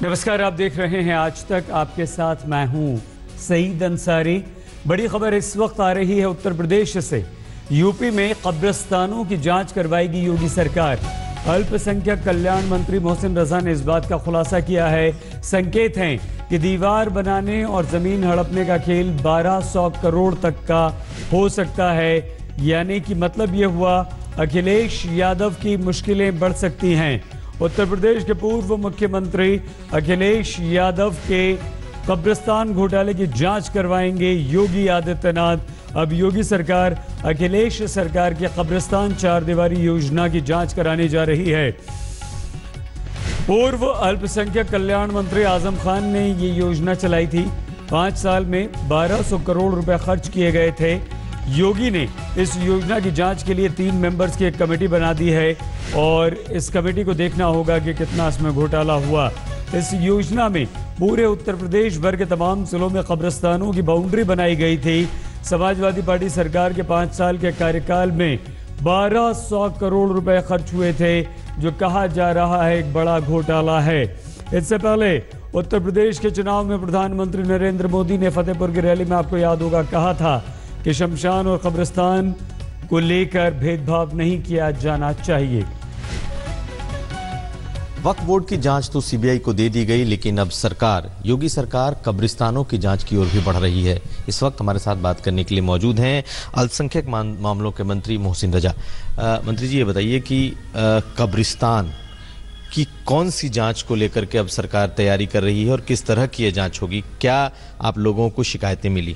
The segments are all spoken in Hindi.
नमस्कार, आप देख रहे हैं आज तक। आपके साथ मैं हूं सईद अंसारी। बड़ी खबर इस वक्त आ रही है उत्तर प्रदेश से। यूपी में कब्रिस्तानों की जांच करवाएगी योगी सरकार। अल्पसंख्यक कल्याण मंत्री मोहसिन रजा ने इस बात का खुलासा किया है। संकेत हैं कि दीवार बनाने और जमीन हड़पने का खेल 1200 करोड़ तक का हो सकता है। यानी कि मतलब यह हुआ अखिलेश यादव की मुश्किलें बढ़ सकती हैं। उत्तर प्रदेश के पूर्व मुख्यमंत्री अखिलेश यादव के कब्रिस्तान घोटाले की जांच करवाएंगे योगी आदित्यनाथ। अब योगी सरकार अखिलेश सरकार के कब्रिस्तान चार दीवारी योजना की जांच कराने जा रही है। पूर्व अल्पसंख्यक कल्याण मंत्री आजम खान ने ये योजना चलाई थी। 5 साल में 1200 करोड़ रुपए खर्च किए गए थे। योगी ने इस योजना की जांच के लिए 3 मेंबर्स की एक कमेटी बना दी है और इस कमेटी को देखना होगा कि कितना इसमें घोटाला हुआ। इस योजना में पूरे उत्तर प्रदेश भर के तमाम जिलों में कब्रिस्तानों की बाउंड्री बनाई गई थी। समाजवादी पार्टी सरकार के 5 साल के कार्यकाल में 1200 करोड़ रुपए खर्च हुए थे, जो कहा जा रहा है एक बड़ा घोटाला है। इससे पहले उत्तर प्रदेश के चुनाव में प्रधानमंत्री नरेंद्र मोदी ने फतेहपुर की रैली में, आपको याद होगा, कहा था कि शमशान और कब्रिस्तान को लेकर भेदभाव नहीं किया जाना चाहिए। वक्फ बोर्ड की जांच तो सीबीआई को दे दी गई, लेकिन अब योगी सरकार कब्रिस्तानों की जांच की ओर भी बढ़ रही है। इस वक्त हमारे साथ बात करने के लिए मौजूद हैं अल्पसंख्यक मामलों के मंत्री मोहसिन रजा। मंत्री जी, ये बताइए कि कब्रिस्तान की कौन सी जांच को लेकर के अब सरकार तैयारी कर रही है और किस तरह की ये जांच होगी? क्या आप लोगों को शिकायतें मिली?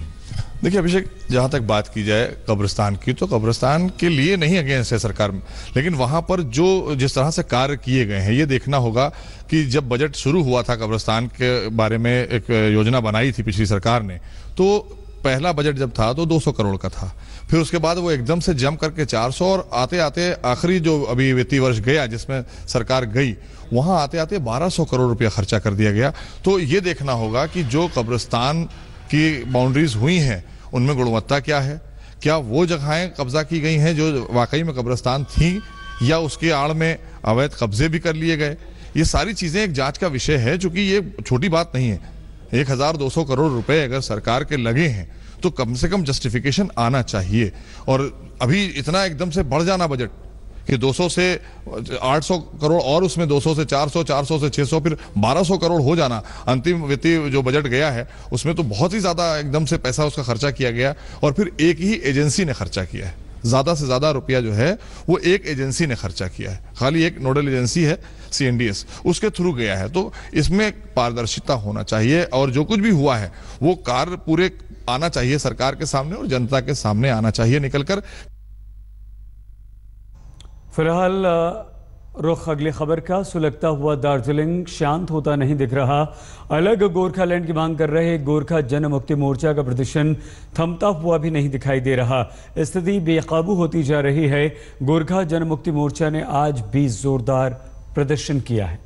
देखिए अभिषेक, जहाँ तक बात की जाए कब्रिस्तान की, तो कब्रिस्तान के लिए नहीं अगेंस्ट है सरकार, लेकिन वहाँ पर जिस तरह से कार्य किए गए हैं, ये देखना होगा कि जब बजट शुरू हुआ था कब्रिस्तान के बारे में एक योजना बनाई थी पिछली सरकार ने, तो पहला बजट जब था तो 200 करोड़ का था। फिर उसके बाद वो एकदम से जम करके 400 और आते आते आखिरी जो अभी वित्तीय वर्ष गया जिसमें सरकार गई, वहाँ आते आते 1200 करोड़ रुपया खर्चा कर दिया गया। तो ये देखना होगा कि जो कब्रिस्तान की बाउंड्रीज हुई हैं उनमें गुणवत्ता क्या है, क्या वो जगहें कब्जा की गई हैं जो वाकई में कब्रिस्तान थी, या उसके आड़ में अवैध कब्जे भी कर लिए गए। ये सारी चीजें एक जांच का विषय है, चूंकि ये छोटी बात नहीं है। 1200 करोड़ रुपए अगर सरकार के लगे हैं तो कम से कम जस्टिफिकेशन आना चाहिए। और अभी इतना एकदम से बढ़ जाना बजट कि 200 से 800 करोड़ और उसमें 200 से 400, 400 से 600, फिर 1200 करोड़ हो जाना, अंतिम वित्तीय जो बजट गया है उसमें तो बहुत ही ज्यादा एकदम से पैसा उसका खर्चा किया गया। और फिर एक ही एजेंसी ने खर्चा किया है, ज्यादा से ज्यादा रुपया जो है वो एक एजेंसी ने खर्चा किया है। खाली एक नोडल एजेंसी है CNDS, उसके थ्रू गया है। तो इसमें पारदर्शिता होना चाहिए और जो कुछ भी हुआ है वो कार्य पूरे आना चाहिए सरकार के सामने और जनता के सामने आना चाहिए निकलकर। फिलहाल रुख अगली खबर का। सुलगता हुआ दार्जिलिंग शांत होता नहीं दिख रहा। अलग गोरखालैंड की मांग कर रहे गोरखा जन मुक्ति मोर्चा का प्रदर्शन थमता हुआ भी नहीं दिखाई दे रहा। स्थिति बेकाबू होती जा रही है। गोरखा जन मुक्ति मोर्चा ने आज भी जोरदार प्रदर्शन किया है।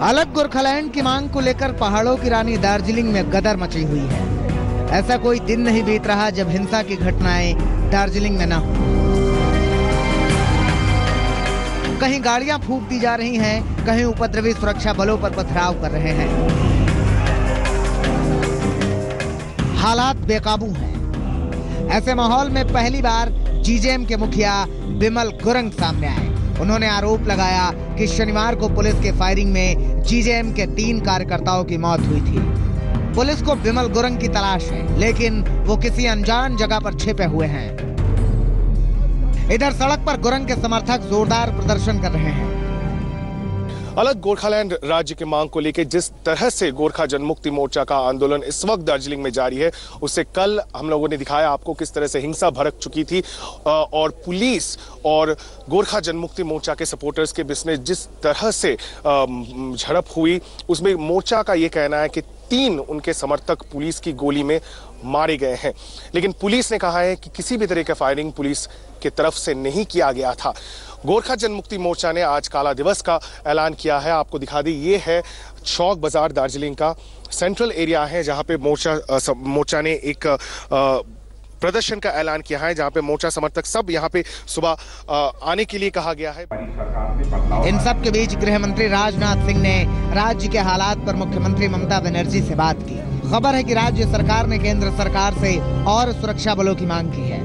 अलग गोरखालैंड की मांग को लेकर पहाड़ों की रानी दार्जिलिंग में गदर मची हुई है। ऐसा कोई दिन नहीं बीत रहा जब हिंसा की घटनाएं दार्जिलिंग में न हो। कहीं गाड़ियां फूंक दी जा रही हैं, कहीं उपद्रवी सुरक्षा बलों पर पथराव कर रहे हैं। हालात बेकाबू हैं। ऐसे माहौल में पहली बार GJM के मुखिया बिमल गुरंग सामने आए। उन्होंने आरोप लगाया कि शनिवार को पुलिस के फायरिंग में GJM के 3 कार्यकर्ताओं की मौत हुई थी। पुलिस को बिमल गुरंग की तलाश है, लेकिन वो किसी अनजान जगह पर छिपे हुए हैं। इधर सड़क पर गुरंग के समर्थक जोरदार प्रदर्शन कर रहे हैं। अलग गोरखालैंड राज्य की मांग को लेकर जिस तरह से गोरखा जनमुक्ति मोर्चा का आंदोलन इस वक्त दार्जिलिंग में जारी है, उससे कल हम लोगों ने दिखाया आपको किस तरह से हिंसा भड़क चुकी थी और पुलिस और गोरखा जनमुक्ति मोर्चा के सपोर्टर्स के बीच में जिस तरह से झड़प हुई, उसमें मोर्चा का ये कहना है कि 3 उनके समर्थक पुलिस की गोली में मारे गए हैं। लेकिन पुलिस ने कहा है कि किसी भी तरह का फायरिंग पुलिस की तरफ से नहीं किया गया था। गोरखा जनमुक्ति मोर्चा ने आज काला दिवस का ऐलान किया है। आपको दिखा दी, ये है चौक बाजार दार्जिलिंग का सेंट्रल एरिया है जहां पे मोर्चा ने एक प्रदर्शन का ऐलान किया है, जहां पे मोर्चा समर्थक सब यहां पे सुबह आने के लिए कहा गया है। इन सब के बीच गृह मंत्री राजनाथ सिंह ने राज्य के हालात पर मुख्यमंत्री ममता बनर्जी से बात की। खबर है कि राज्य सरकार ने केंद्र सरकार से और सुरक्षा बलों की मांग की है।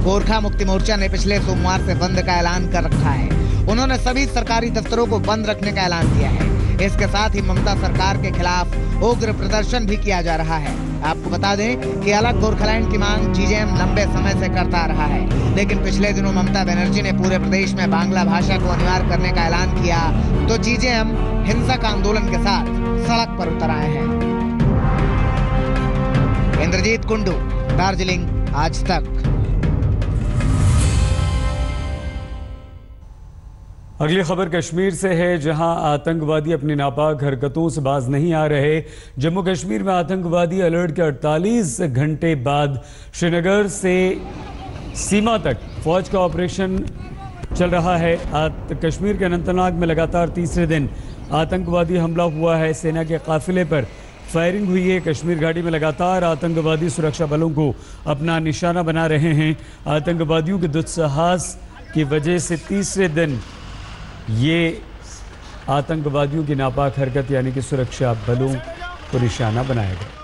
गोरखा मुक्ति मोर्चा ने पिछले सोमवार से बंद का ऐलान कर रखा है। उन्होंने सभी सरकारी दफ्तरों को बंद रखने का ऐलान किया है। इसके साथ ही ममता सरकार के खिलाफ उग्र प्रदर्शन भी किया जा रहा है। आपको बता दें कि अलग गोरखालैंड की मांग जीजेएम लंबे समय से करता रहा है, लेकिन पिछले दिनों ममता बनर्जी ने पूरे प्रदेश में बांग्ला भाषा को अनिवार्य करने का ऐलान किया तो जीजेएम हिंसक आंदोलन के साथ सड़क पर उतर आए हैं। इंद्रजीत कुंडू, दार्जिलिंग, आज तक। अगली खबर कश्मीर से है, जहां आतंकवादी अपनी नापाक हरकतों से बाज नहीं आ रहे। जम्मू कश्मीर में आतंकवादी अलर्ट के 48 घंटे बाद श्रीनगर से सीमा तक फौज का ऑपरेशन चल रहा है। कश्मीर के अनंतनाग में लगातार तीसरे दिन आतंकवादी हमला हुआ है। सेना के काफिले पर फायरिंग हुई है। कश्मीर घाटी में लगातार आतंकवादी सुरक्षा बलों को अपना निशाना बना रहे हैं। आतंकवादियों के दुस्साहस की वजह से तीसरे दिन ये आतंकवादियों की नापाक हरकत यानी कि सुरक्षा बलों को निशाना बनाया गया।